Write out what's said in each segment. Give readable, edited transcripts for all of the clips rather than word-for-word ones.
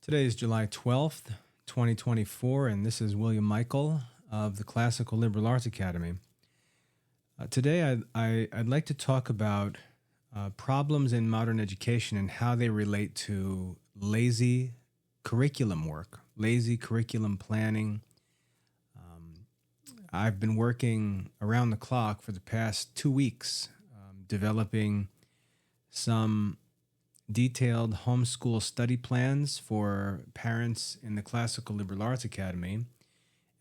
Today is July 12th, 2024, and this is William Michael of the Classical Liberal Arts Academy. Today, I'd like to talk about problems in modern education and how they relate to lazy curriculum work, lazy curriculum planning. I've been working around the clock for the past 2 weeks, developing some detailed homeschool study plans for parents in the Classical Liberal Arts Academy.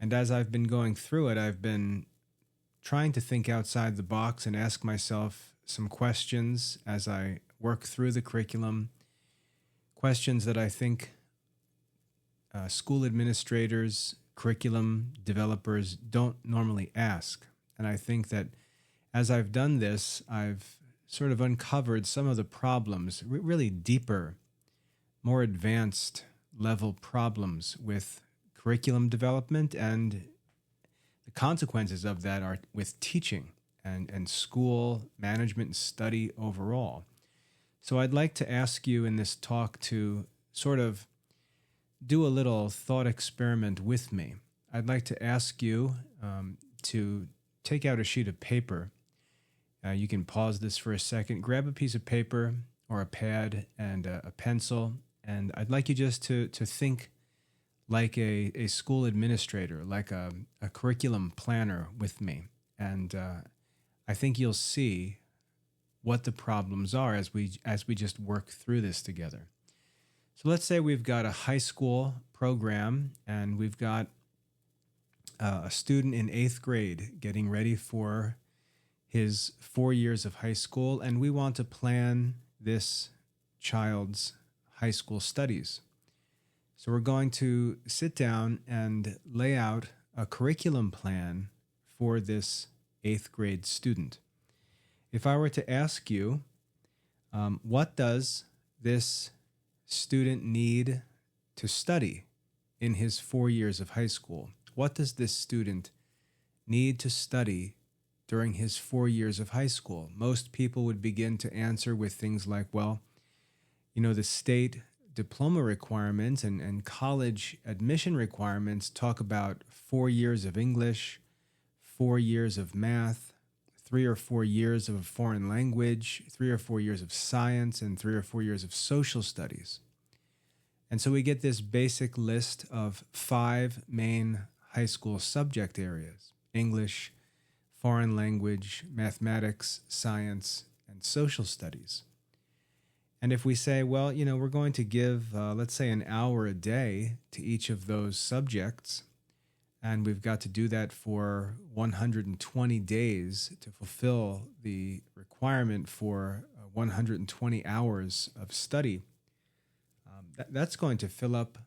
And as I've been going through it, I've been trying to think outside the box and ask myself some questions as I work through the curriculum, questions that I think school administrators, curriculum developers don't normally ask. And I think that as I've done this, I've sort of uncovered some of the problems, really deeper, more advanced level problems with curriculum development, and the consequences of that are with teaching and school management and study overall. So I'd like to ask you in this talk to sort of do a little thought experiment with me. I'd like to ask you to take out a sheet of paper. You can pause this for a second, grab a piece of paper or a pad and a pencil, and I'd like you just to think like a school administrator, like a curriculum planner with me. And I think you'll see what the problems are as we just work through this together. So let's say we've got a high school program and we've got a student in 8th grade getting ready for his 4 years of high school, and we want to plan this child's high school studies. So we're going to sit down and lay out a curriculum plan for this 8th grade student. If I were to ask you, what does this student need to study in his 4 years of high school? What does this student need to study during his 4 years of high school? Most people would begin to answer with things like, well, the state diploma requirements and college admission requirements talk about 4 years of English, 4 years of math, 3 or 4 years of a foreign language, 3 or 4 years of science, and 3 or 4 years of social studies. And so we get this basic list of 5 main high school subject areas: English, foreign language, mathematics, science, and social studies. And if we say, well, we're going to give, let's say, an hour a day to each of those subjects, and we've got to do that for 120 days to fulfill the requirement for 120 hours of study, that's going to fill up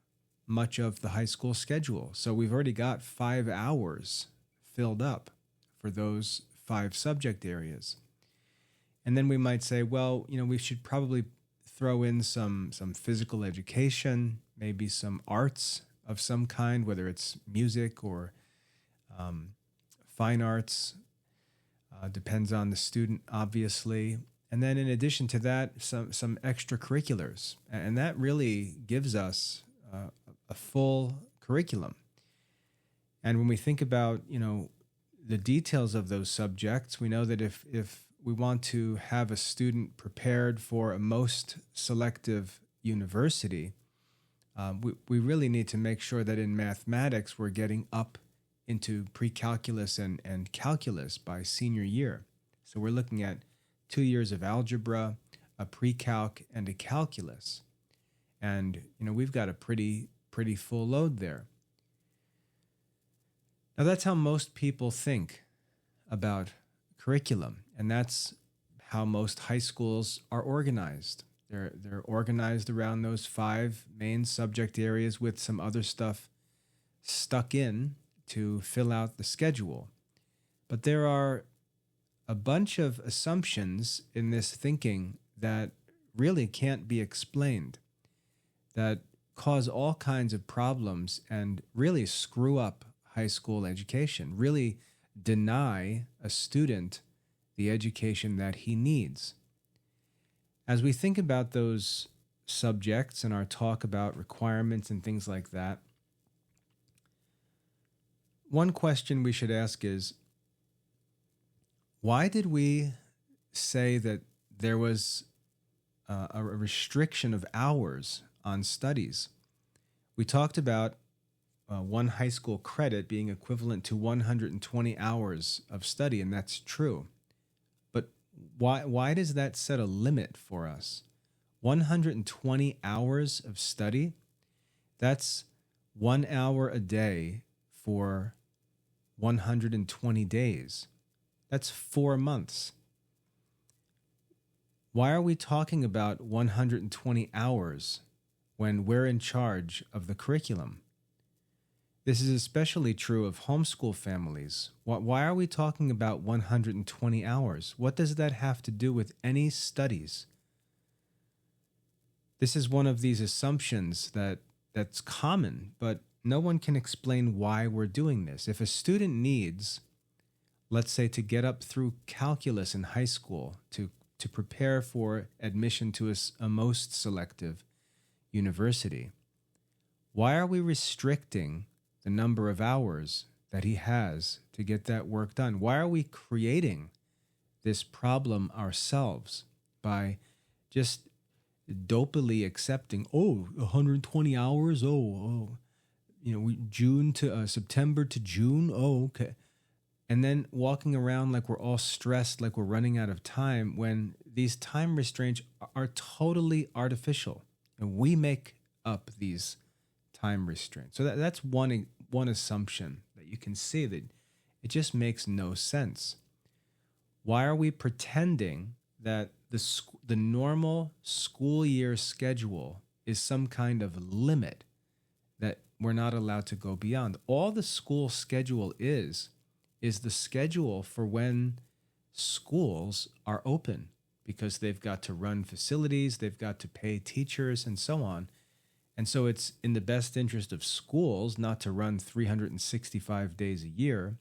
much of the high school schedule. So we've already got 5 hours filled up for those 5 subject areas. And then we might say, well, we should probably throw in some physical education, maybe some arts of some kind, whether it's music or fine arts, depends on the student, obviously. And then in addition to that, some extracurriculars. And that really gives us a full curriculum. And when we think about, the details of those subjects, we know that if we want to have a student prepared for a most selective university, we really need to make sure that in mathematics we're getting up into pre-calculus and calculus by senior year. So we're looking at 2 years of algebra, a pre-calc, and a calculus. And, we've got a pretty full load there. Now, that's how most people think about curriculum, and that's how most high schools are organized. They're organized around those 5 main subject areas with some other stuff stuck in to fill out the schedule. But there are a bunch of assumptions in this thinking that really can't be explained, that cause all kinds of problems and really screw up high school education, really deny a student the education that he needs. As we think about those subjects and our talk about requirements and things like that, one question we should ask is, why did we say that there was a restriction of hours on studies? We talked about one high school credit being equivalent to 120 hours of study, and that's true. But why does that set a limit for us? 120 hours of study, that's 1 hour a day for 120 days. That's 4 months. Why are we talking about 120 hours when we're in charge of the curriculum? This is especially true of homeschool families. Why are we talking about 120 hours? What does that have to do with any studies? This is one of these assumptions that's common, but no one can explain why we're doing this. If a student needs, let's say, to get up through calculus in high school to prepare for admission to a most selective university, why are we restricting the number of hours that he has to get that work done? Why are we creating this problem ourselves by just dopily accepting, 120 hours, June to September to June, okay. And then walking around like we're all stressed, like we're running out of time, when these time restraints are totally artificial. And we make up these time restraints. So that's one assumption that you can see that it just makes no sense. Why are we pretending that the normal school year schedule is some kind of limit that we're not allowed to go beyond? All the school schedule is the schedule for when schools are open, because they've got to run facilities, they've got to pay teachers, and so on. And so it's in the best interest of schools not to run 365 days a year.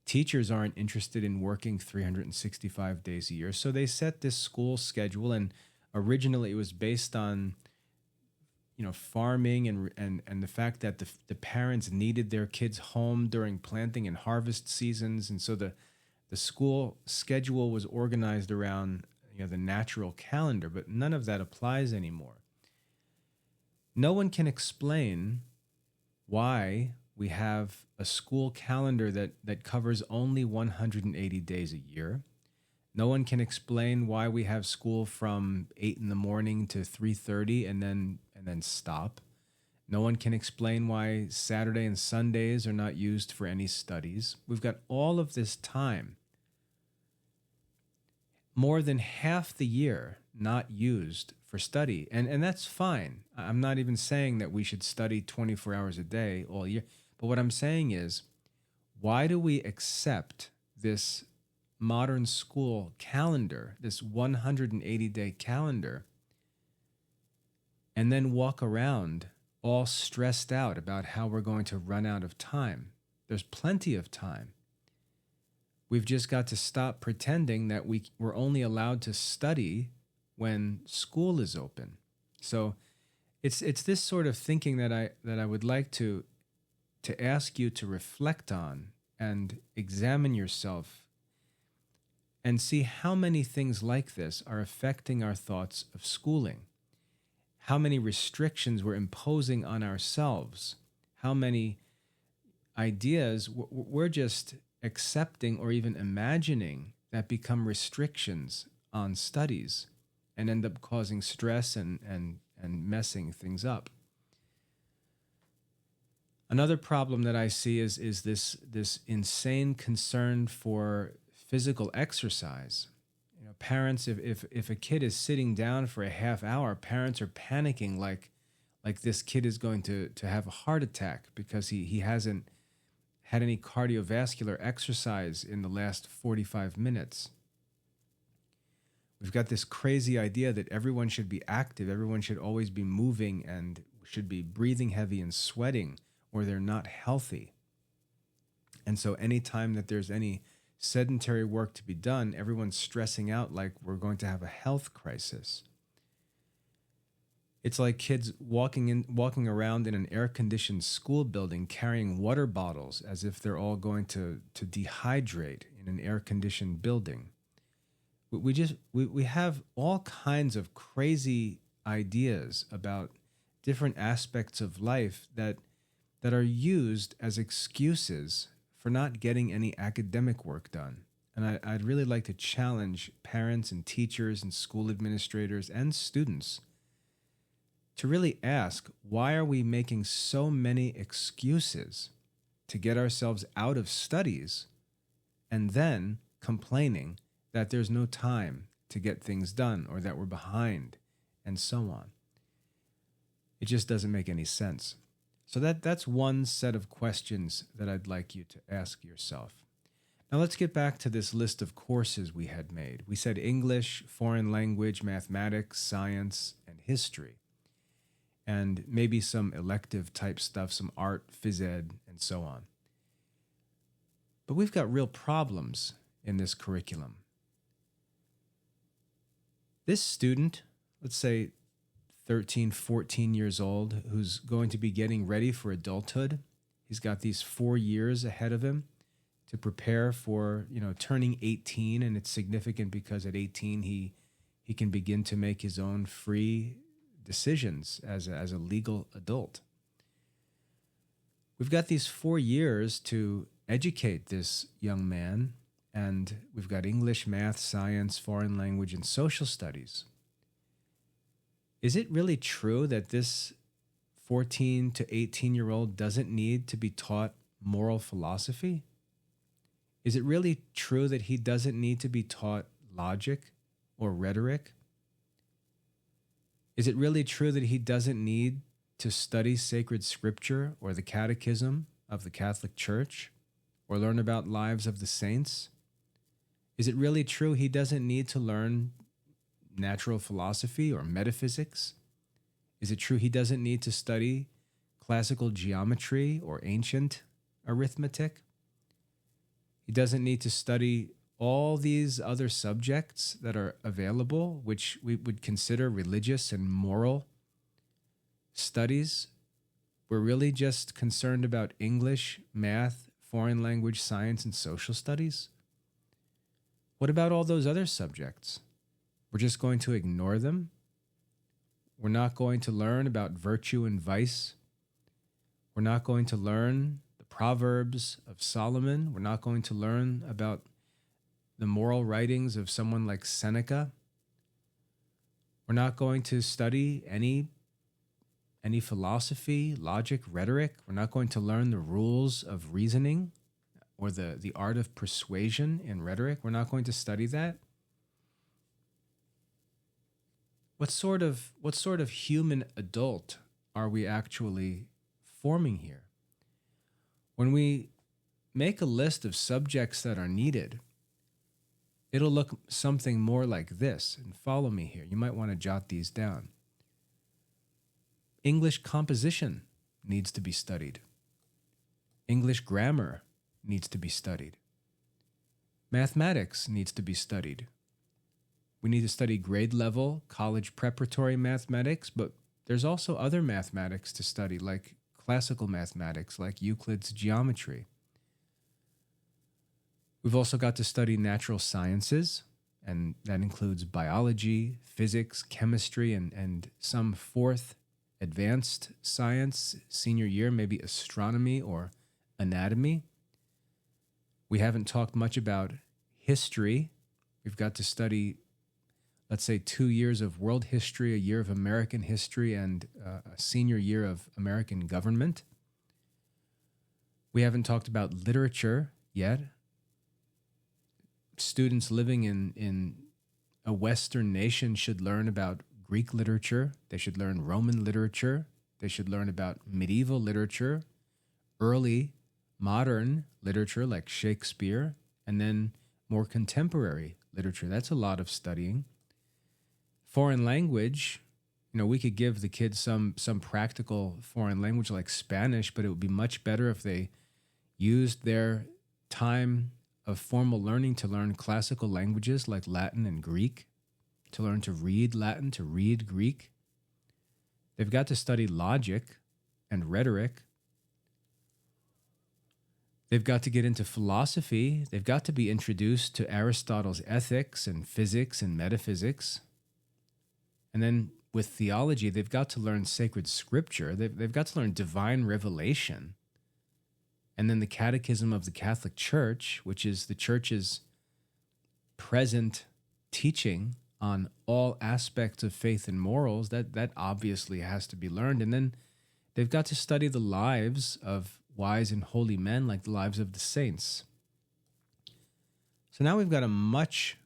Teachers aren't interested in working 365 days a year. So they set this school schedule, and originally it was based on farming and the fact that the parents needed their kids home during planting and harvest seasons. And so the school schedule was organized around the natural calendar, but none of that applies anymore. No one can explain why we have a school calendar that covers only 180 days a year. No one can explain why we have school from 8 in the morning to 3:30 and then stop. No one can explain why Saturday and Sundays are not used for any studies. We've got all of this time, more than half the year, not used for study. And that's fine. I'm not even saying that we should study 24 hours a day all year. But what I'm saying is, why do we accept this modern school calendar, this 180-day calendar, and then walk around all stressed out about how we're going to run out of time? There's plenty of time. We've just got to stop pretending that we're only allowed to study when school is open. So it's this sort of thinking that I would like to ask you to reflect on and examine yourself and see how many things like this are affecting our thoughts of schooling, how many restrictions we're imposing on ourselves, how many ideas we're just accepting or even imagining that become restrictions on studies and end up causing stress and messing things up. Another problem that I see is this insane concern for physical exercise. Parents, if a kid is sitting down for a half hour, parents are panicking like this kid is going to have a heart attack because he hasn't had any cardiovascular exercise in the last 45 minutes. We've got this crazy idea that everyone should be active, everyone should always be moving and should be breathing heavy and sweating, or they're not healthy. And so anytime that there's any sedentary work to be done, everyone's stressing out like we're going to have a health crisis. It's like kids walking around in an air-conditioned school building carrying water bottles as if they're all going to dehydrate in an air-conditioned building. We have all kinds of crazy ideas about different aspects of life that are used as excuses for not getting any academic work done. And I'd really like to challenge parents and teachers and school administrators and students to really ask, why are we making so many excuses to get ourselves out of studies and then complaining that there's no time to get things done or that we're behind and so on? It just doesn't make any sense. So that's one set of questions that I'd like you to ask yourself. Now let's get back to this list of courses we had made. We said English, foreign language, mathematics, science, and history. And maybe some elective type stuff, some art, phys ed, and so on. But we've got real problems in this curriculum. This student, let's say 13, 14 years old, who's going to be getting ready for adulthood, he's got these 4 years ahead of him to prepare for, turning 18, and it's significant because at 18 he can begin to make his own free decisions as a legal adult. We've got these 4 years to educate this young man, and we've got English, math, science, foreign language, and social studies. Is it really true that this 14 to 18-year-old doesn't need to be taught moral philosophy? Is it really true that he doesn't need to be taught logic or rhetoric? Is it really true that he doesn't need to study sacred scripture or the catechism of the Catholic Church or learn about lives of the saints? Is it really true he doesn't need to learn natural philosophy or metaphysics? Is it true he doesn't need to study classical geometry or ancient arithmetic? He doesn't need to study all these other subjects that are available, which we would consider religious and moral studies. We're really just concerned about English, math, foreign language, science, and social studies. What about all those other subjects? We're just going to ignore them? We're not going to learn about virtue and vice? We're not going to learn the Proverbs of Solomon? We're not going to learn about the moral writings of someone like Seneca? We're not going to study any philosophy, logic, rhetoric? We're not going to learn the rules of reasoning or the art of persuasion in rhetoric? We're not going to study that? What sort of human adult are we actually forming here? When we make a list of subjects that are needed, it'll look something more like this. And follow me here. You might want to jot these down. English composition needs to be studied. English grammar needs to be studied. Mathematics needs to be studied. We need to study grade level, college preparatory mathematics, but there's also other mathematics to study, like classical mathematics, like Euclid's geometry. We've also got to study natural sciences, and that includes biology, physics, chemistry, and some fourth advanced science, senior year, maybe astronomy or anatomy. We haven't talked much about history. We've got to study, let's say, 2 years of world history, a year of American history, and a senior year of American government. We haven't talked about literature yet. Students living in a Western nation should learn about Greek literature. They should learn Roman literature. They should learn about medieval literature, early modern literature like Shakespeare, and then more contemporary literature. That's a lot of studying. Foreign language, we could give the kids some practical foreign language like Spanish, but it would be much better if they used their time of formal learning to learn classical languages like Latin and Greek, to learn to read Latin, to read Greek. They've got to study logic and rhetoric. They've got to get into philosophy. They've got to be introduced to Aristotle's ethics and physics and metaphysics. And then with theology, they've got to learn sacred scripture. They've got to learn divine revelation. And then the Catechism of the Catholic Church, which is the Church's present teaching on all aspects of faith and morals, that obviously has to be learned. And then they've got to study the lives of wise and holy men, like the lives of the saints. So now we've got a much,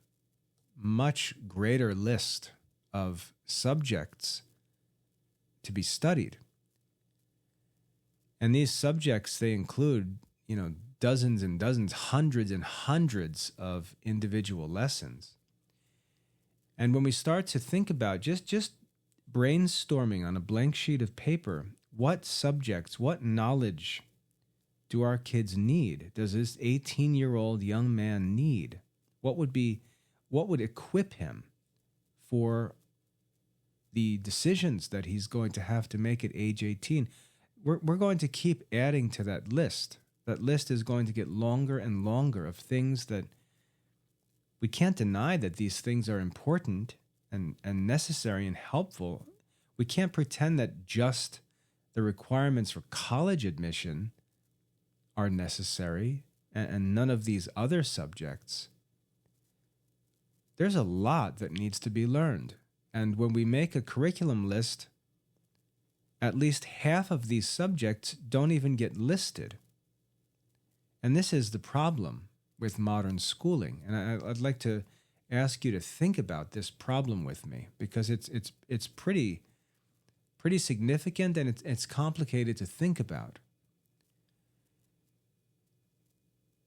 much greater list of subjects to be studied. And these subjects, they include, dozens and dozens, hundreds and hundreds of individual lessons. And when we start to think about just brainstorming on a blank sheet of paper, what subjects, what knowledge do our kids need? Does this 18-year-old young man need? What would equip him for the decisions that he's going to have to make at age 18? We're going to keep adding to that list. That list is going to get longer and longer of things that we can't deny that these things are important and necessary and helpful. We can't pretend that just the requirements for college admission are necessary and none of these other subjects. There's a lot that needs to be learned. And when we make a curriculum list, at least half of these subjects don't even get listed. And this is the problem with modern schooling. And I'd like to ask you to think about this problem with me, because it's pretty significant and it's complicated to think about.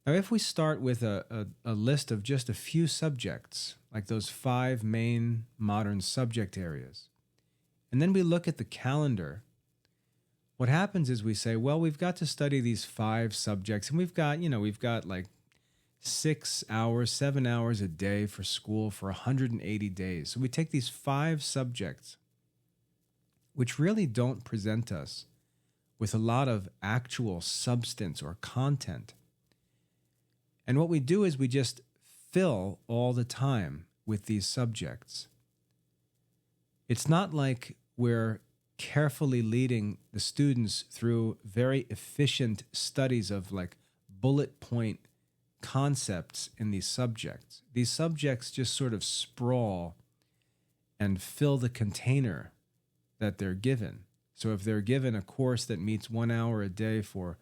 Now, if we start with a list of just a few subjects, like those 5 main modern subject areas, and then we look at the calendar, what happens is we say, well, we've got to study these 5 subjects, and we've got like 6 hours, 7 hours a day for school for 180 days. So we take these 5 subjects, which really don't present us with a lot of actual substance or content. And what we do is we just fill all the time with these subjects. It's not like we're carefully leading the students through very efficient studies of like bullet point concepts in these subjects. These subjects just sort of sprawl and fill the container that they're given. So if they're given a course that meets 1 hour a day for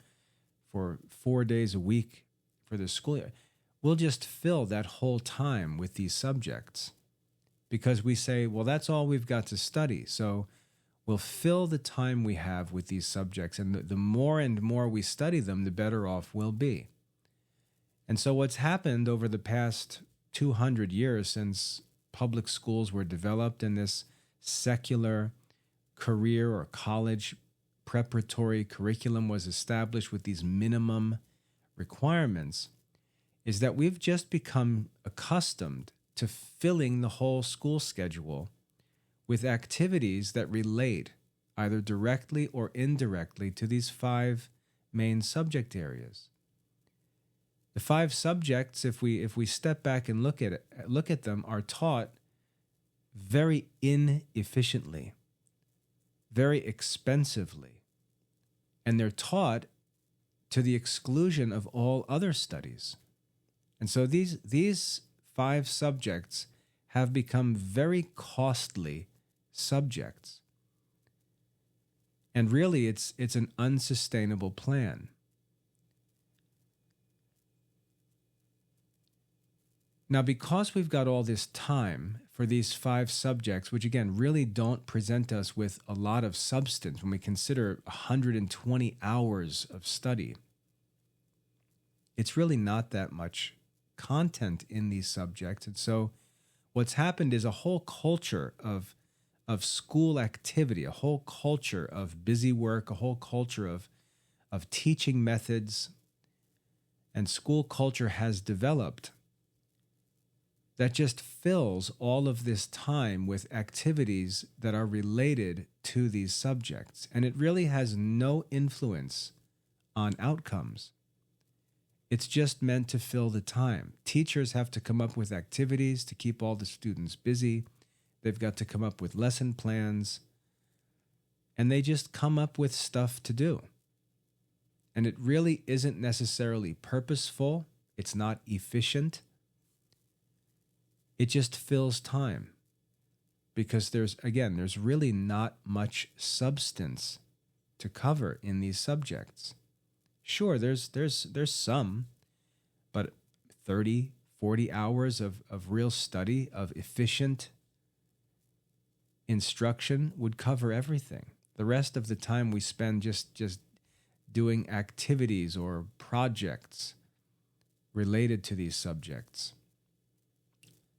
4 days a week for the school year, we'll just fill that whole time with these subjects because we say, well, that's all we've got to study. So we'll fill the time we have with these subjects, and the more and more we study them, the better off we'll be. And so what's happened over the past 200 years since public schools were developed and this secular career or college preparatory curriculum was established with these minimum requirements is that we've just become accustomed to filling the whole school schedule with activities that relate either directly or indirectly to these 5 main subject areas. The 5 subjects, if we step back and look at them, are taught very inefficiently, very expensively, and they're taught to the exclusion of all other studies. And so these 5 subjects have become very costly subjects. And really, it's an unsustainable plan. Now, because we've got all this time for these 5 subjects, which again really don't present us with a lot of substance when we consider 120 hours of study, it's really not that much content in these subjects. And so what's happened is a whole culture of school activity, a whole culture of busy work, a whole culture of teaching methods, and school culture has developed that just fills all of this time with activities that are related to these subjects. And it really has no influence on outcomes. It's just meant to fill the time. Teachers have to come up with activities to keep all the students busy. They've got to come up with lesson plans. And they just come up with stuff to do. And it really isn't necessarily purposeful. It's not efficient. It just fills time. Because there's really not much substance to cover in these subjects. Sure, there's some, but 30, 40 hours of real study, of efficient instruction would cover everything. The rest of the time we spend just doing activities or projects related to these subjects.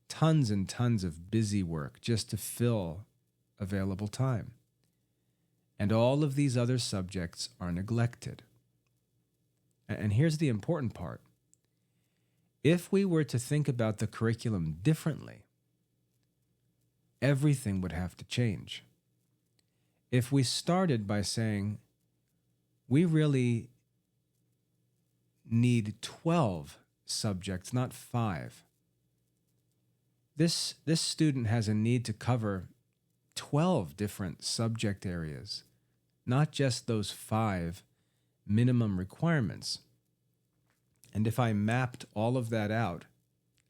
Tons and tons of busy work just to fill available time. And all of these other subjects are neglected. And here's the important part. If we were to think about the curriculum differently, everything would have to change. If we started by saying, we really need 12 subjects, not 5. This student has a need to cover 12 different subject areas, not just those 5 minimum requirements. And if I mapped all of that out,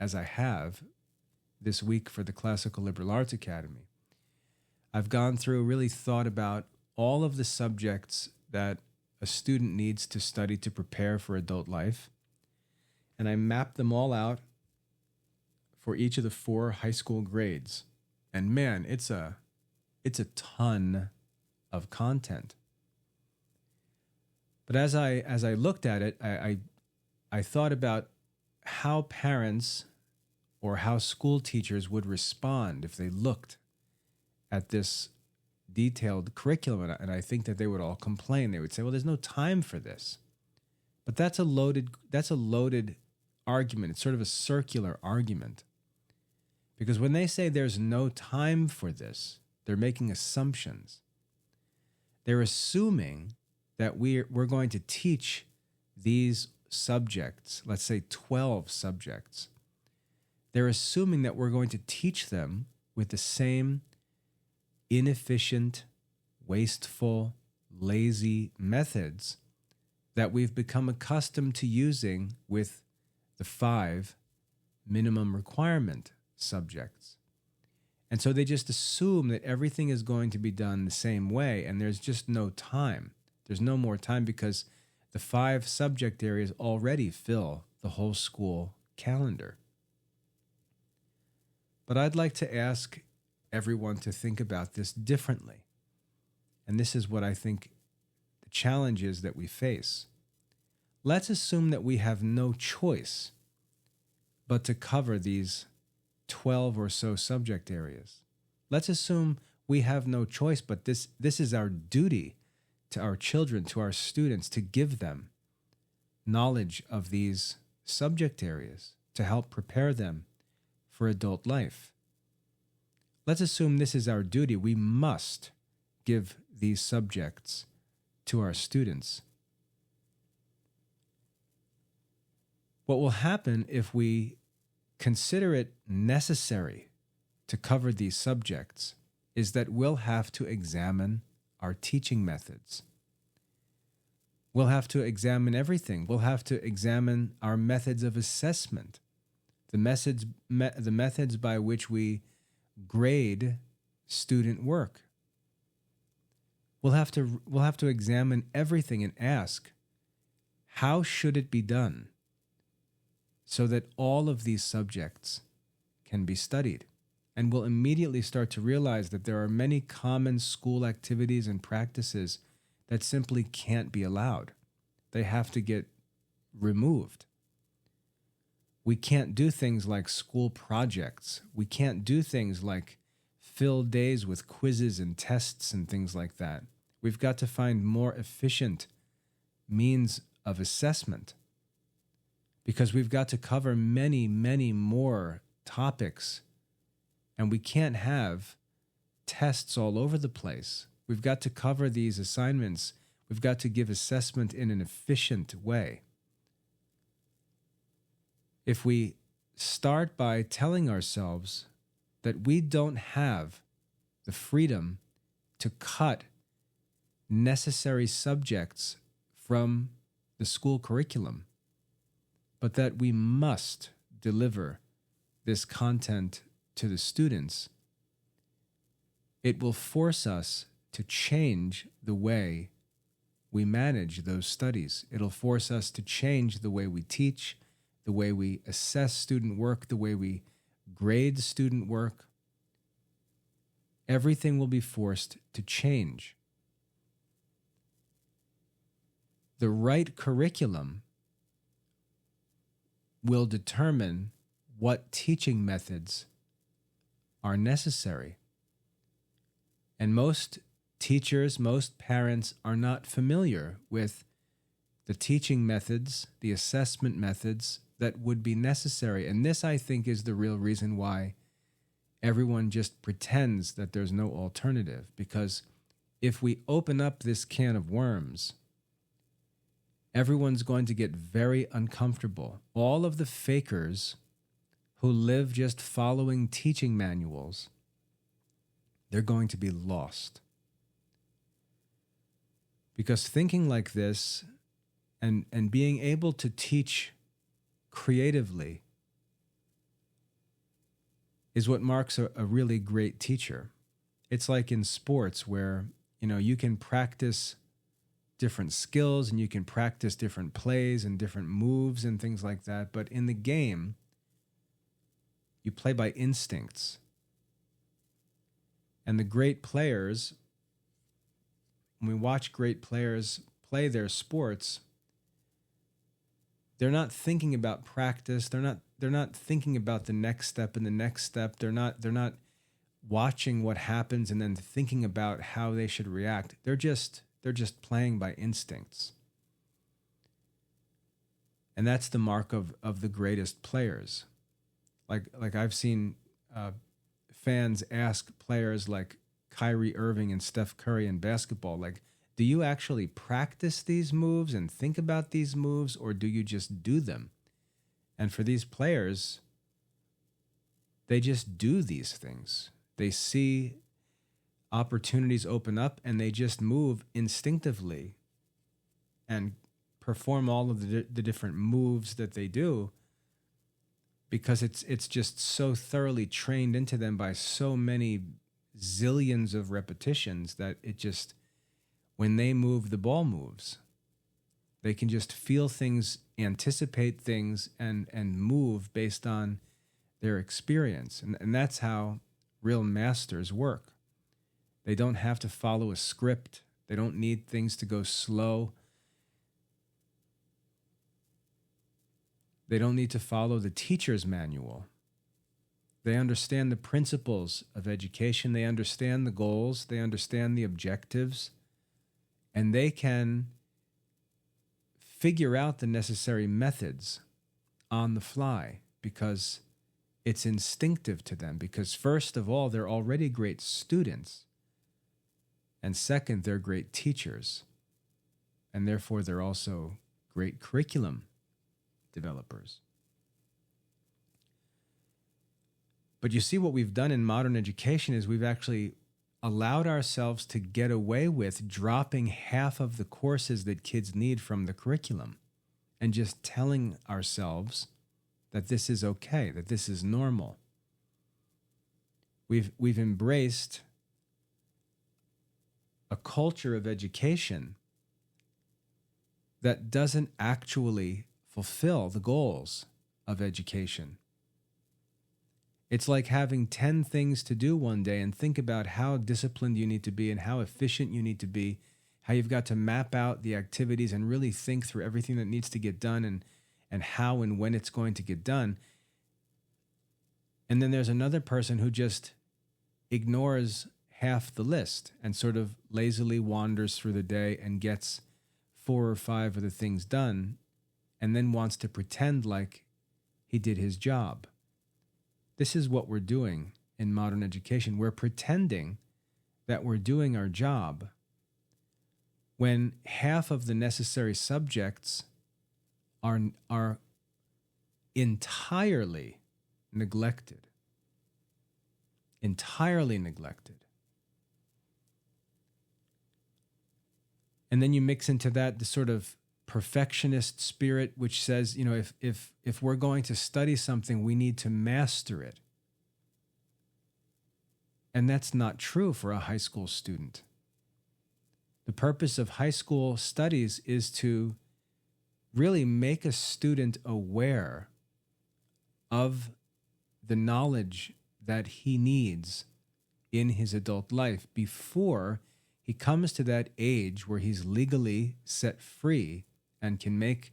as I have this week for the Classical Liberal Arts Academy, I've gone through, really thought about all of the subjects that a student needs to study to prepare for adult life. And I mapped them all out for each of the 4 high school grades. And man, it's a ton of content. But as I looked at it, I thought about how parents or how school teachers would respond if they looked at this detailed curriculum, and I think that they would all complain. They would say, well, there's no time for this. But that's a loaded argument. It's sort of a circular argument. Because when they say there's no time for this, they're making assumptions. They're assuming that we're going to teach these subjects, let's say 12 subjects. They're assuming that we're going to teach them with the same inefficient, wasteful, lazy methods that we've become accustomed to using with the 5 minimum requirement subjects. And so they just assume that everything is going to be done the same way, and there's just no time. There's no more time because the 5 subject areas already fill the whole school calendar. But I'd like to ask everyone to think about this differently. And this is what I think the challenge is that we face. Let's assume that we have no choice but to cover these 12 or so subject areas. Let's assume we have no choice, but this is our duty to our children, to our students, to give them knowledge of these subject areas to help prepare them for adult life. Let's assume this is our duty. We must give these subjects to our students. What will happen if we consider it necessary to cover these subjects is that we'll have to examine our teaching methods. We'll have to examine everything. We'll have to examine our methods of assessment, the methods by which we grade student work. We'll have to examine everything and ask, how should it be done so that all of these subjects can be studied? And we'll immediately start to realize that there are many common school activities and practices that simply can't be allowed. They have to get removed. We can't do things like school projects. We can't do things like fill days with quizzes and tests and things like that. We've got to find more efficient means of assessment because we've got to cover many, many more topics, and we can't have tests all over the place. We've got to cover these assignments. We've got to give assessment in an efficient way. If we start by telling ourselves that we don't have the freedom to cut necessary subjects from the school curriculum, but that we must deliver this content to the students, it will force us to change the way we manage those studies. It'll force us to change the way we teach, the way we assess student work, the way we grade student work. Everything will be forced to change. The right curriculum will determine what teaching methods are necessary. And most teachers, most parents are not familiar with the teaching methods, the assessment methods that would be necessary. And this, I think, is the real reason why everyone just pretends that there's no alternative. Because if we open up this can of worms, everyone's going to get very uncomfortable. All of the fakers who live just following teaching manuals, they're going to be lost. Because thinking like this and being able to teach creatively is what marks a really great teacher. It's like in sports where, you can practice different skills and you can practice different plays and different moves and things like that. But in the game, you play by instincts. And the great players, when we watch great players play their sports, they're not thinking about practice. They're not thinking about the next step and the next step. They're not watching what happens and then thinking about how they should react. They're just playing by instincts. And that's the mark of the greatest players. Like I've seen fans ask players like Kyrie Irving and Steph Curry in basketball, like, do you actually practice these moves and think about these moves, or do you just do them? And for these players, they just do these things. They see opportunities open up and they just move instinctively and perform all of the different moves that they do, because it's just so thoroughly trained into them by so many zillions of repetitions that it just, when they move, the ball moves. They can just feel things, anticipate things, and move based on their experience. And that's how real masters work. They don't have to follow a script. They don't need things to go slow. They don't need to follow the teacher's manual. They understand the principles of education. They understand the goals. They understand the objectives. And they can figure out the necessary methods on the fly because it's instinctive to them. Because first of all, they're already great students. And second, they're great teachers. And therefore, they're also great curriculum developers. But you see, what we've done in modern education is we've actually allowed ourselves to get away with dropping half of the courses that kids need from the curriculum and just telling ourselves that this is okay, that this is normal. We've embraced a culture of education that doesn't actually fulfill the goals of education. It's like having 10 things to do one day and think about how disciplined you need to be and how efficient you need to be, how you've got to map out the activities and really think through everything that needs to get done and how and when it's going to get done. And then there's another person who just ignores half the list and sort of lazily wanders through the day and gets 4 or 5 of the things done and then wants to pretend like he did his job. This is what we're doing in modern education. We're pretending that we're doing our job when half of the necessary subjects are entirely neglected. Entirely neglected. And then you mix into that the sort of perfectionist spirit, which says, if we're going to study something, we need to master it. And that's not true for a high school student. The purpose of high school studies is to really make a student aware of the knowledge that he needs in his adult life before he comes to that age where he's legally set free and can make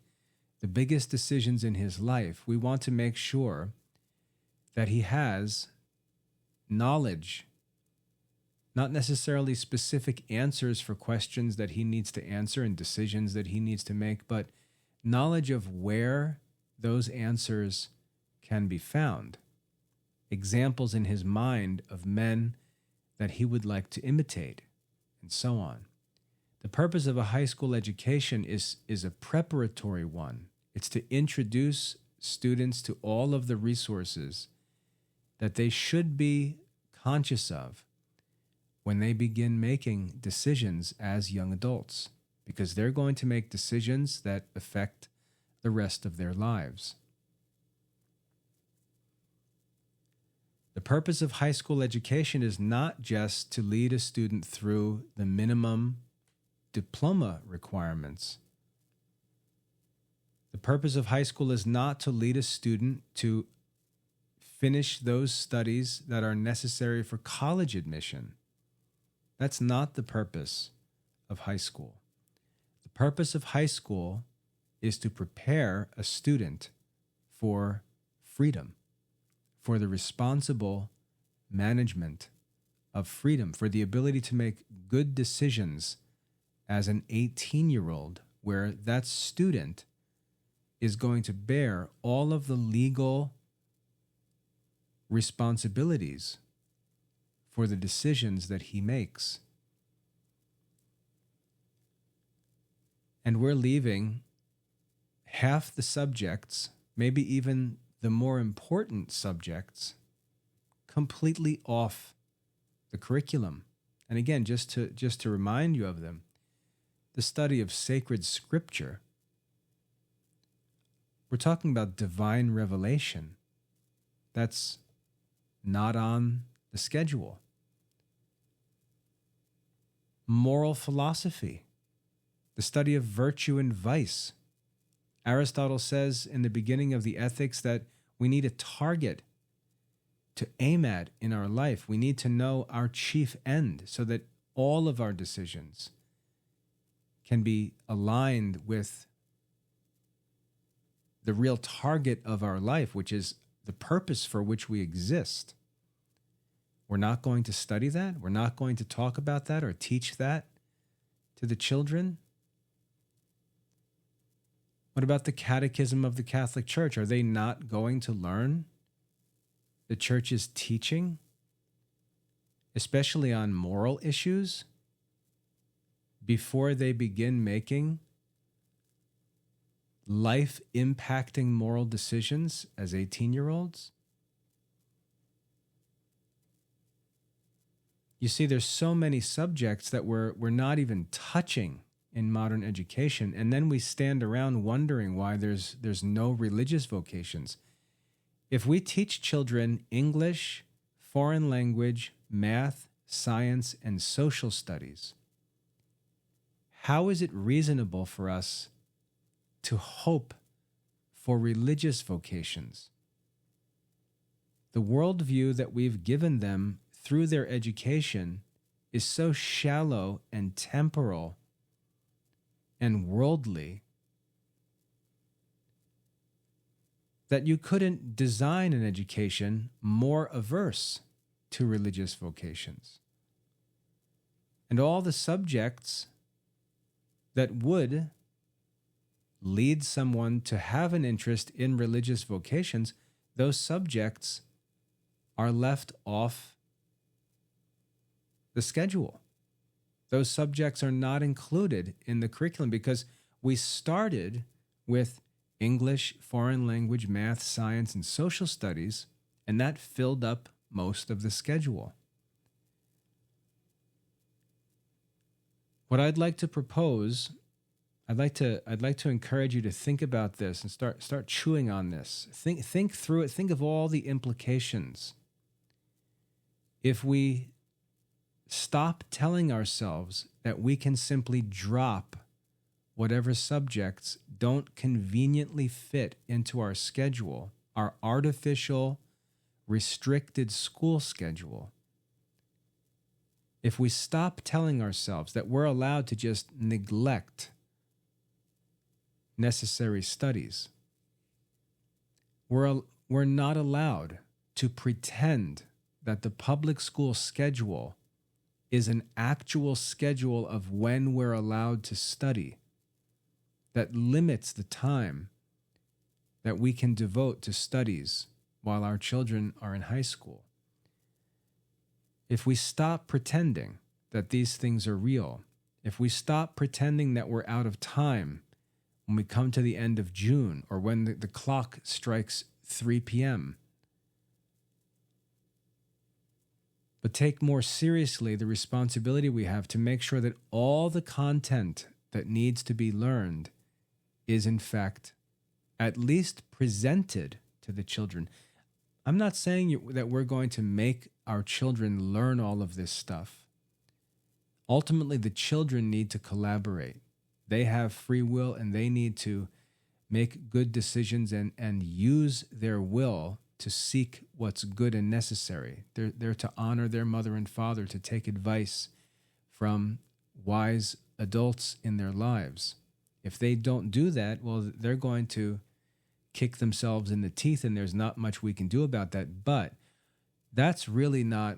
the biggest decisions in his life. We want to make sure that he has knowledge, not necessarily specific answers for questions that he needs to answer and decisions that he needs to make, but knowledge of where those answers can be found. Examples in his mind of men that he would like to imitate, and so on. The purpose of a high school education is a preparatory one. It's to introduce students to all of the resources that they should be conscious of when they begin making decisions as young adults, because they're going to make decisions that affect the rest of their lives. The purpose of high school education is not just to lead a student through the minimum diploma requirements. The purpose of high school is not to lead a student to finish those studies that are necessary for college admission. That's not the purpose of high school. The purpose of high school is to prepare a student for freedom, for the responsible management of freedom, for the ability to make good decisions as an 18-year-old, where that student is going to bear all of the legal responsibilities for the decisions that he makes. And we're leaving half the subjects, maybe even the more important subjects, completely off the curriculum. And again, just to remind you of them, the study of sacred scripture, we're talking about divine revelation. That's not on the schedule. Moral philosophy, the study of virtue and vice. Aristotle says in the beginning of the Ethics that we need a target to aim at in our life. We need to know our chief end so that all of our decisions can be aligned with the real target of our life, which is the purpose for which we exist. We're not going to study that. We're not going to talk about that or teach that to the children. What about the Catechism of the Catholic Church? Are they not going to learn the Church's teaching, especially on moral issues, before they begin making life-impacting moral decisions as 18-year-olds? You see, there's so many subjects that we're not even touching in modern education, and then we stand around wondering why there's no religious vocations. If we teach children English, foreign language, math, science, and social studies, how is it reasonable for us to hope for religious vocations? The worldview that we've given them through their education is so shallow and temporal and worldly that you couldn't design an education more averse to religious vocations. And all the subjects that would lead someone to have an interest in religious vocations, those subjects are left off the schedule. Those subjects are not included in the curriculum because we started with English, foreign language, math, science, and social studies, and that filled up most of the schedule. What I'd like to propose, I'd like to encourage you to think about this and start chewing on this. Think through it. Think of all the implications. If we stop telling ourselves that we can simply drop whatever subjects don't conveniently fit into our schedule, our artificial, restricted school schedule, if we stop telling ourselves that we're allowed to just neglect necessary studies, we're not allowed to pretend that the public school schedule is an actual schedule of when we're allowed to study that limits the time that we can devote to studies while our children are in high school. If we stop pretending that these things are real, if we stop pretending that we're out of time when we come to the end of June or when the clock strikes 3 p.m., but take more seriously the responsibility we have to make sure that all the content that needs to be learned is in fact at least presented to the children. I'm not saying that we're going to make our children learn all of this stuff. Ultimately, the children need to collaborate. They have free will and they need to make good decisions and use their will to seek what's good and necessary. They're to honor their mother and father, to take advice from wise adults in their lives. If they don't do that, well, they're going to kick themselves in the teeth, and there's not much we can do about that. But that's really not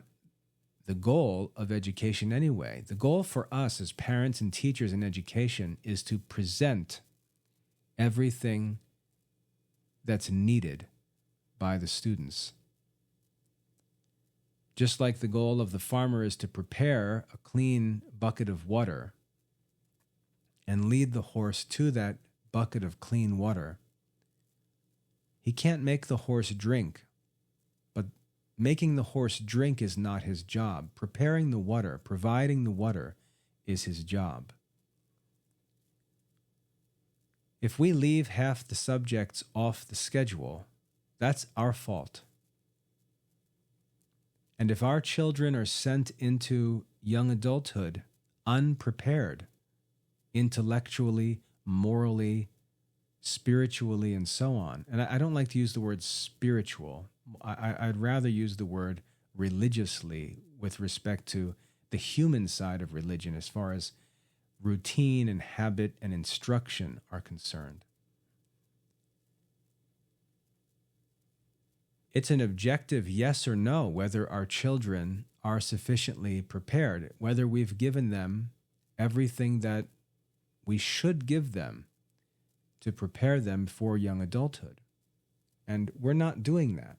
the goal of education anyway. The goal for us as parents and teachers in education is to present everything that's needed by the students. Just like the goal of the farmer is to prepare a clean bucket of water and lead the horse to that bucket of clean water. He can't make the horse drink, but making the horse drink is not his job. Preparing the water, providing the water is his job. If we leave half the subjects off the schedule, that's our fault. And if our children are sent into young adulthood unprepared, intellectually, morally, spiritually, and so on, and I don't like to use the word spiritual, I'd rather use the word religiously with respect to the human side of religion as far as routine and habit and instruction are concerned. It's an objective yes or no whether our children are sufficiently prepared, whether we've given them everything that we should give them to prepare them for young adulthood. And we're not doing that.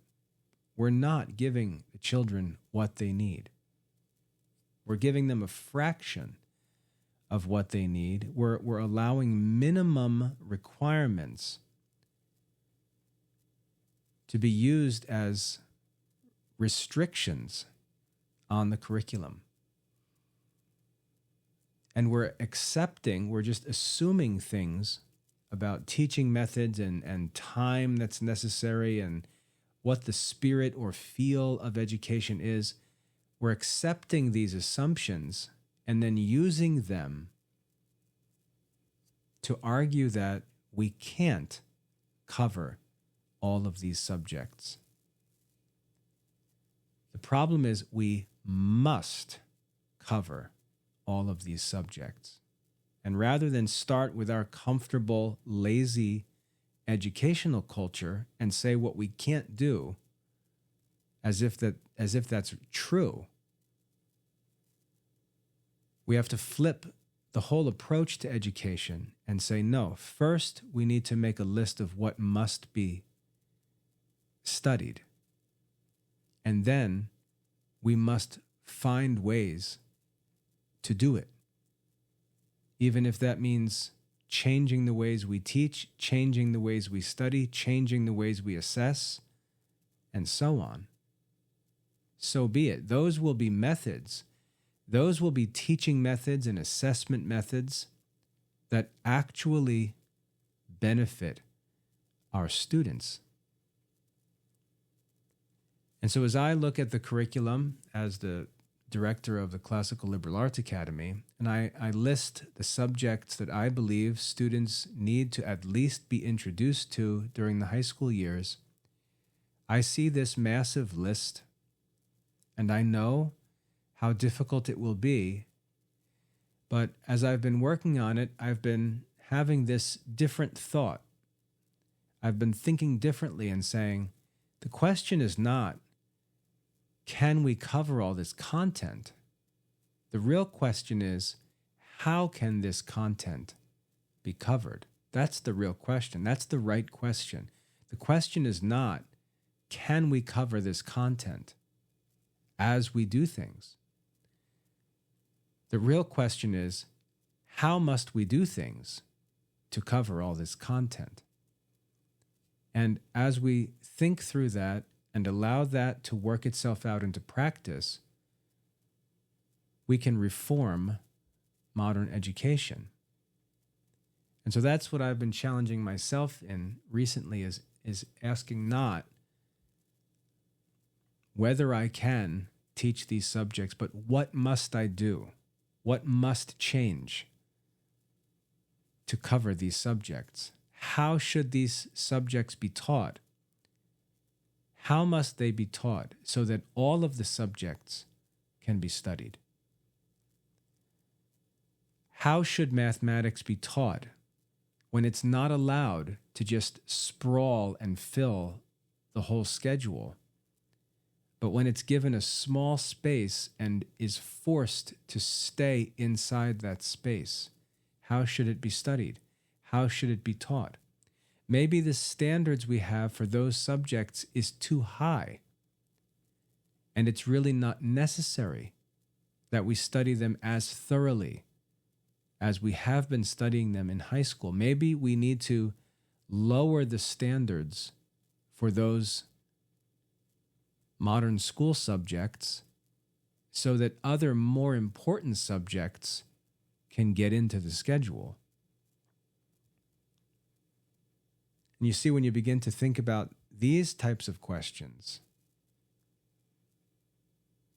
We're not giving the children what they need. We're giving them a fraction of what they need. We're allowing minimum requirements to be used as restrictions on the curriculum. And we're just assuming things about teaching methods and time that's necessary and what the spirit or feel of education is. We're accepting these assumptions and then using them to argue that we can't cover all of these subjects. The problem is we must cover all of these subjects. And rather than start with our comfortable, lazy educational culture and say what we can't do as if that's true, we have to flip the whole approach to education and say, no, first we need to make a list of what must be studied. And then we must find ways to do it. Even if that means changing the ways we teach, changing the ways we study, changing the ways we assess, and so on. So be it. Those will be methods. Those will be teaching methods and assessment methods that actually benefit our students. And so as I look at the curriculum as the director of the Classical Liberal Arts Academy, and I list the subjects that I believe students need to at least be introduced to during the high school years, I see this massive list, and I know how difficult it will be. But as I've been working on it, I've been having this different thought. I've been thinking differently and saying, the question is not, can we cover all this content? The real question is, how can this content be covered? That's the real question. That's the right question. The question is not, can we cover this content as we do things? The real question is, how must we do things to cover all this content? And as we think through that and allow that to work itself out into practice, we can reform modern education. And so that's what I've been challenging myself in recently, is asking not whether I can teach these subjects, but what must I do? What must change to cover these subjects? How should these subjects be taught? How must they be taught so that all of the subjects can be studied? How should mathematics be taught when it's not allowed to just sprawl and fill the whole schedule, but when it's given a small space and is forced to stay inside that space? How should it be studied? How should it be taught? Maybe the standards we have for those subjects is too high, and it's really not necessary that we study them as thoroughly as we have been studying them in high school. Maybe we need to lower the standards for those modern school subjects so that other more important subjects can get into the schedule. And you see, when you begin to think about these types of questions,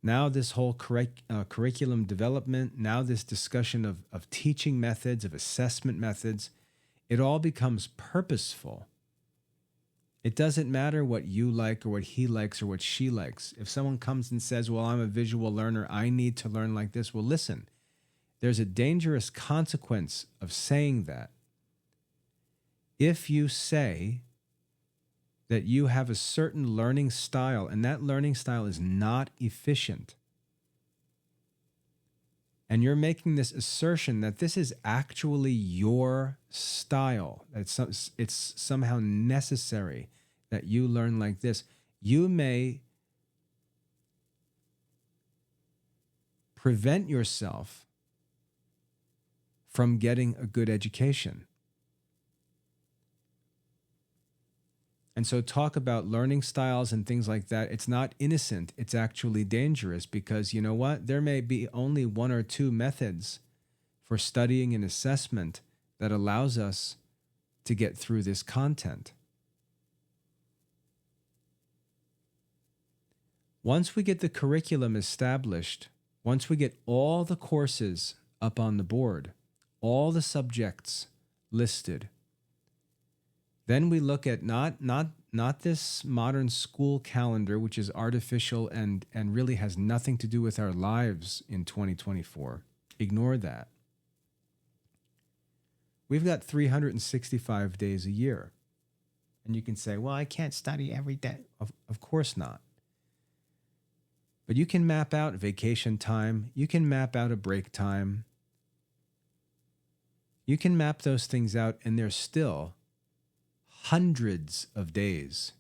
now this whole curriculum development, now this discussion of teaching methods, of assessment methods, it all becomes purposeful. It doesn't matter what you like or what he likes or what she likes. If someone comes and says, well, I'm a visual learner, I need to learn like this. Well, listen, there's a dangerous consequence of saying that. If you say that you have a certain learning style and that learning style is not efficient, and you're making this assertion that this is actually your style, that it's somehow necessary that you learn like this, you may prevent yourself from getting a good education. And so talk about learning styles and things like that. It's not innocent. It's actually dangerous, because you know what? There may be only one or two methods for studying and assessment that allows us to get through this content. Once we get the curriculum established, once we get all the courses up on the board, all the subjects listed, then we look at not this modern school calendar, which is artificial and really has nothing to do with our lives in 2024. Ignore that. We've got 365 days a year. And you can say, well, I can't study every day. Of course not. But you can map out vacation time. You can map out a break time. You can map those things out, and there's still hundreds of days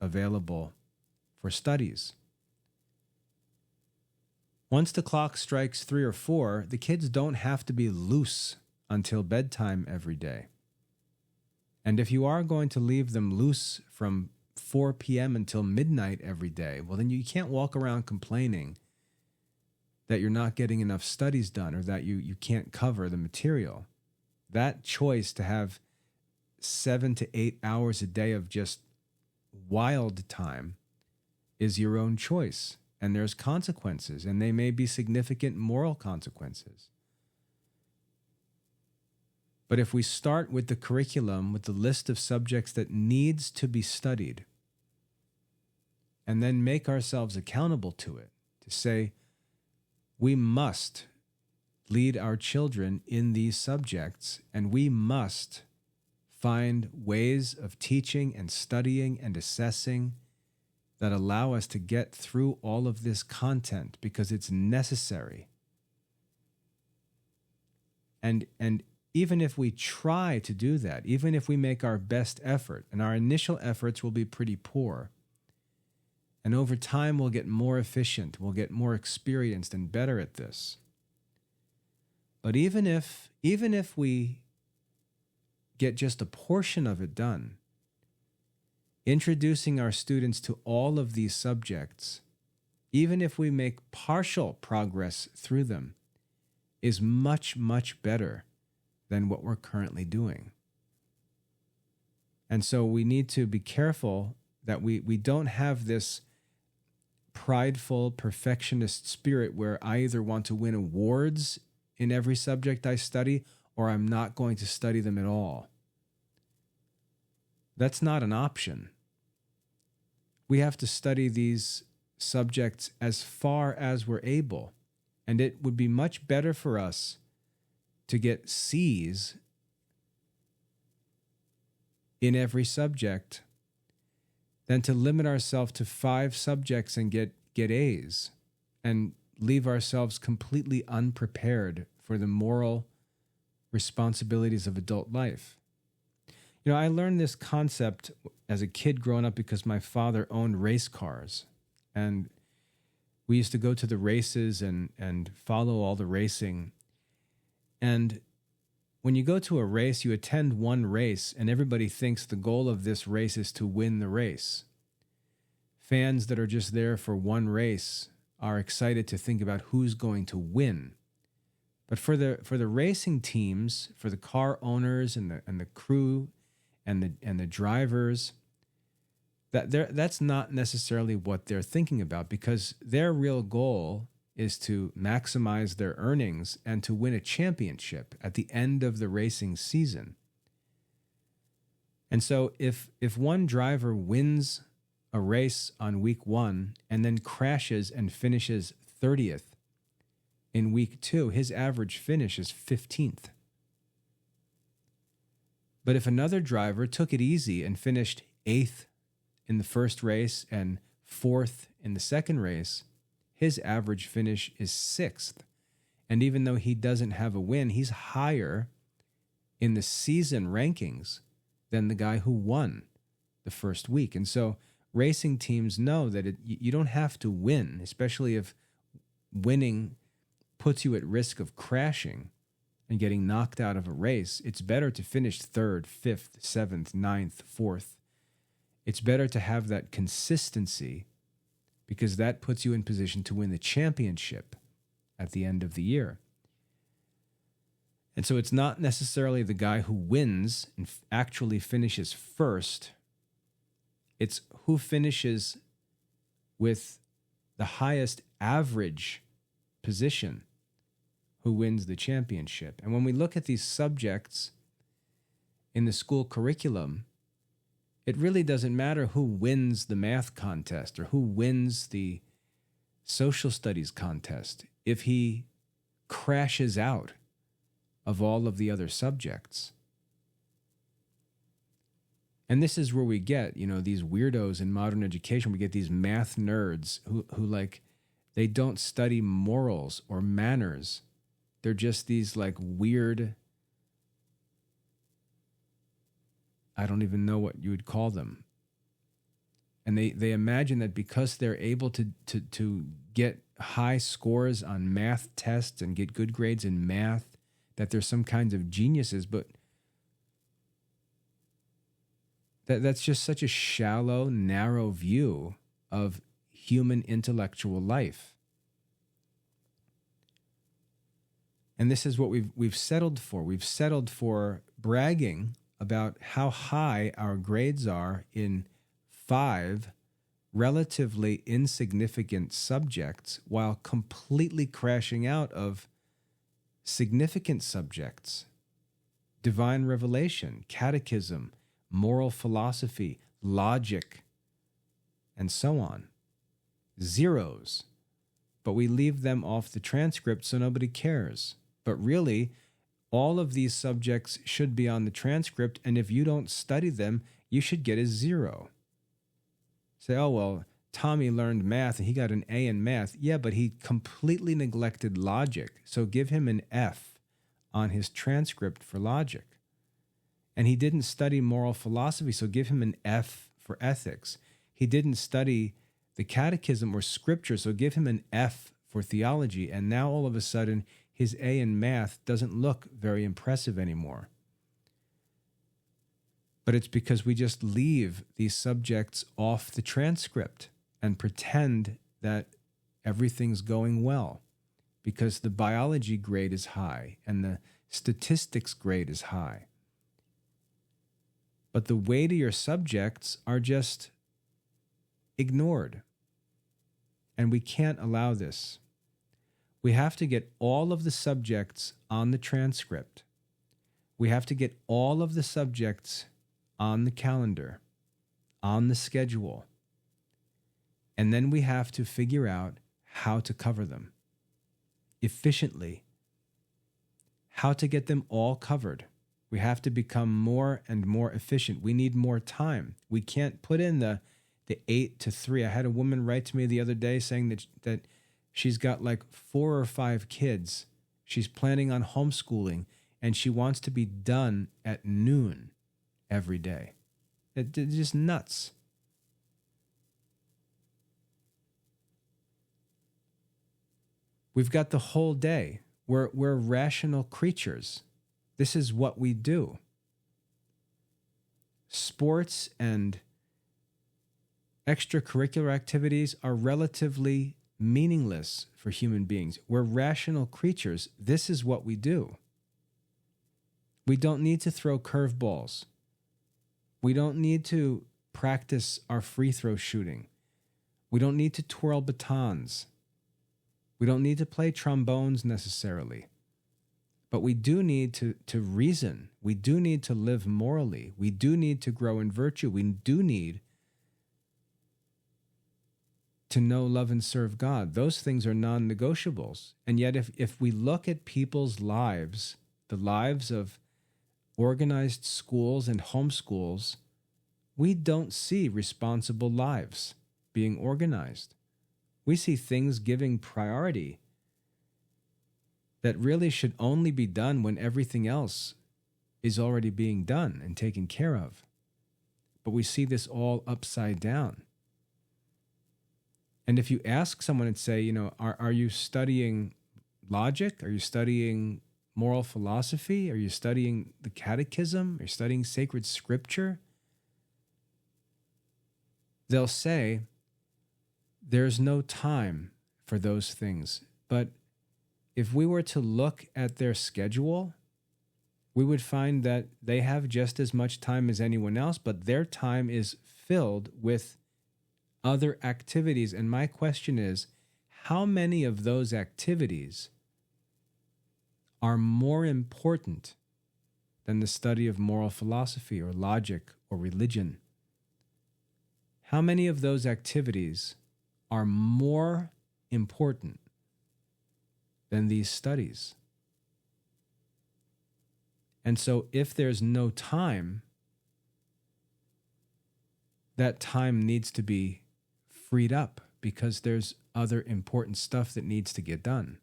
available for studies. Once the clock strikes 3 or 4, the kids don't have to be loose until bedtime every day. And if you are going to leave them loose from 4 p.m. until midnight every day, well, then you can't walk around complaining that you're not getting enough studies done or that you can't cover the material. That choice to have 7 to 8 hours a day of just wild time is your own choice. And there's consequences, and they may be significant moral consequences. But if we start with the curriculum, with the list of subjects that needs to be studied, and then make ourselves accountable to it, to say, we must lead our children in these subjects, and we must find ways of teaching and studying and assessing that allow us to get through all of this content because it's necessary. And even if we try to do that, even if we make our best effort, and our initial efforts will be pretty poor, and over time we'll get more efficient, we'll get more experienced and better at this. But even if we get just a portion of it done, introducing our students to all of these subjects, even if we make partial progress through them, is much, much better than what we're currently doing. And so we need to be careful that we don't have this prideful, perfectionist spirit where I either want to win awards in every subject I study or I'm not going to study them at all. That's not an option. We have to study these subjects as far as we're able, and it would be much better for us to get C's in every subject than to limit ourselves to 5 subjects and get A's and leave ourselves completely unprepared for the moral responsibilities of adult life. You know, I learned this concept as a kid growing up because my father owned race cars. And we used to go to the races and follow all the racing. And when you go to a race, you attend one race, and everybody thinks the goal of this race is to win the race. Fans that are just there for one race are excited to think about who's going to win. But for the racing teams, for the car owners and the crew and the drivers, that's not necessarily what they're thinking about, because their real goal is to maximize their earnings and to win a championship at the end of the racing season. And so if one driver wins a race on week 1 and then crashes and finishes 30th in week 2, his average finish is 15th. But if another driver took it easy and finished 8th in the first race and 4th in the second race, his average finish is 6th. And even though he doesn't have a win, he's higher in the season rankings than the guy who won the first week. And so racing teams know that you don't have to win, especially if winning puts you at risk of crashing and getting knocked out of a race. It's better to finish 3rd, 5th, 7th, 9th, 4th. It's better to have that consistency because that puts you in position to win the championship at the end of the year. And so it's not necessarily the guy who wins and actually finishes first. It's who finishes with the highest average position who wins the championship. And when we look at these subjects in the school curriculum, it really doesn't matter who wins the math contest or who wins the social studies contest if he crashes out of all of the other subjects. And this is where we get, these weirdos in modern education. We get these math nerds who they don't study morals or manners. They're just these weird, I don't even know what you would call them. And they imagine that because they're able to get high scores on math tests and get good grades in math, that they're some kinds of geniuses, but that's just such a shallow, narrow view of human intellectual life. And this is what we've settled for. We've settled for bragging about how high our grades are in 5 relatively insignificant subjects while completely crashing out of significant subjects: divine revelation, catechism, moral philosophy, logic, and so on. Zeros. But we leave them off the transcript so nobody cares. But really, all of these subjects should be on the transcript, and if you don't study them, you should get a 0. Say, oh, well, Tommy learned math and he got an A in math. Yeah, but he completely neglected logic, so give him an F on his transcript for logic. And he didn't study moral philosophy, so give him an F for ethics. He didn't study the catechism or scripture, so give him an F for theology. And now all of a sudden, his A in math doesn't look very impressive anymore. But it's because we just leave these subjects off the transcript and pretend that everything's going well because the biology grade is high and the statistics grade is high. But the weightier subjects are just ignored. And we can't allow this. We have to get all of the subjects on the transcript. We have to get all of the subjects on the calendar, on the schedule. And then we have to figure out how to cover them efficiently, how to get them all covered. We have to become more and more efficient. We need more time. We can't put in the 8 to 3. I had a woman write to me the other day saying that she's got like 4 or 5 kids. She's planning on homeschooling, and she wants to be done at noon every day. It's just nuts. We've got the whole day. We're rational creatures. This is what we do. Sports and extracurricular activities are relatively meaningless for human beings. We're rational creatures. This is what we do. We don't need to throw curveballs. We don't need to practice our free throw shooting. We don't need to twirl batons. We don't need to play trombones necessarily. But we do need to reason. We do need to live morally. We do need to grow in virtue. We do need to know, love, and serve God. Those things are non-negotiables. And yet if we look at people's lives, the lives of organized schools and homeschools, we don't see responsible lives being organized. We see things giving priority that really should only be done when everything else is already being done and taken care of. But we see this all upside down. And if you ask someone and say, are you studying logic? Are you studying moral philosophy? Are you studying the catechism? Are you studying sacred scripture? They'll say, there's no time for those things. But if we were to look at their schedule, we would find that they have just as much time as anyone else, but their time is filled with other activities. And my question is, how many of those activities are more important than the study of moral philosophy or logic or religion? How many of those activities are more important than these studies? And so if there's no time, that time needs to be freed up because there's other important stuff that needs to get done.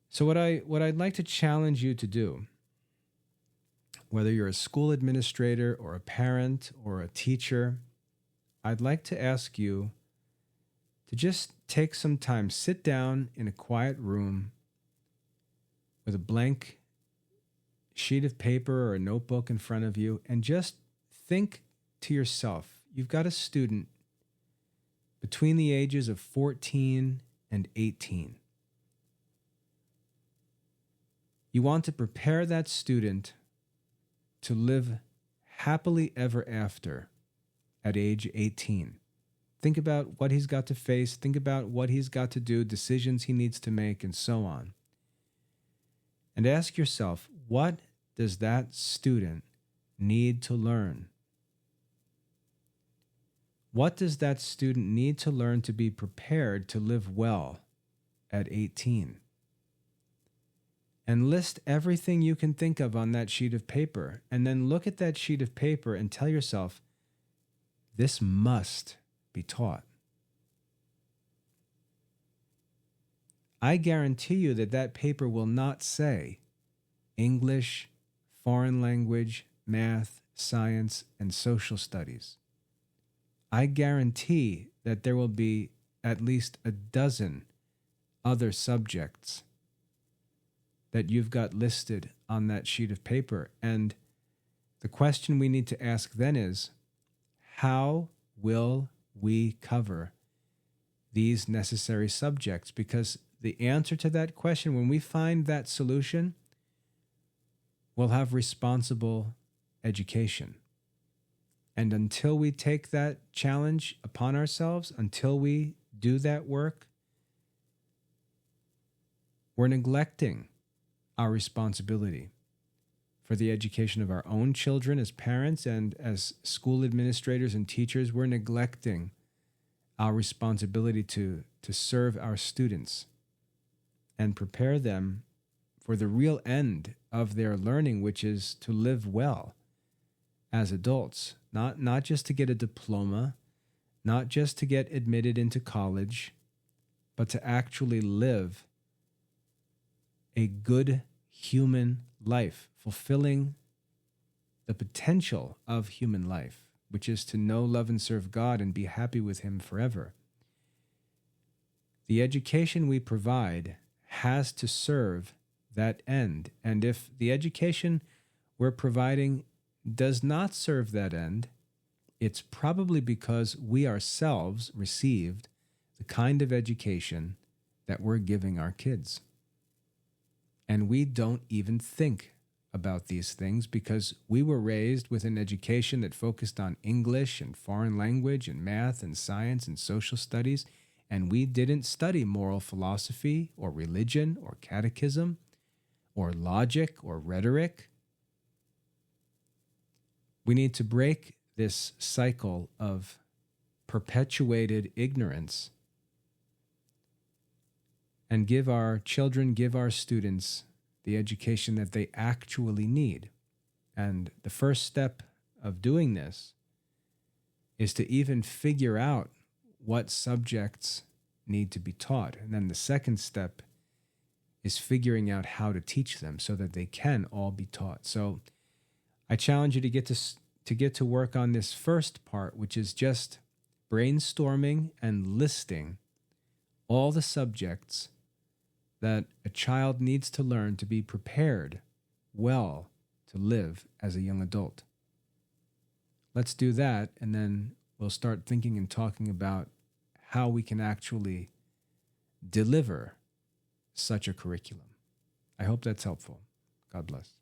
So what I'd like to challenge you to do, whether you're a school administrator or a parent or a teacher, I'd like to ask you to just take some time, sit down in a quiet room with a blank sheet of paper or a notebook in front of you, and just think to yourself, you've got a student between the ages of 14 and 18. You want to prepare that student to live happily ever after at age 18. Think about what he's got to face, think about what he's got to do, decisions he needs to make, and so on. And ask yourself, what does that student need to learn? What does that student need to learn to be prepared to live well at 18? And list everything you can think of on that sheet of paper, and then look at that sheet of paper and tell yourself, this must be taught. I guarantee you that that paper will not say English, foreign language, math, science, and social studies. I guarantee that there will be at least a dozen other subjects that you've got listed on that sheet of paper. And the question we need to ask then is, how will we cover these necessary subjects? Because the answer to that question, when we find that solution, we'll have responsible education. And until we take that challenge upon ourselves, until we do that work, we're neglecting our responsibility for the education of our own children as parents and as school administrators and teachers. We're neglecting our responsibility to serve our students and prepare them for the real end of their learning, which is to live well as adults, not just to get a diploma, not just to get admitted into college, but to actually live a good human life, fulfilling the potential of human life, which is to know, love, and serve God and be happy with Him forever. The education we provide has to serve that end. And if the education we're providing does not serve that end, it's probably because we ourselves received the kind of education that we're giving our kids. And we don't even think about these things because we were raised with an education that focused on English and foreign language and math and science and social studies, and we didn't study moral philosophy or religion or catechism or logic or rhetoric. We need to break this cycle of perpetuated ignorance and give our children, give our students the education that they actually need. And the first step of doing this is to even figure out what subjects need to be taught. And then the second step is figuring out how to teach them so that they can all be taught. So I challenge you to get to work on this first part, which is just brainstorming and listing all the subjects that a child needs to learn to be prepared well to live as a young adult. Let's do that, and then we'll start thinking and talking about how we can actually deliver such a curriculum. I hope that's helpful. God bless.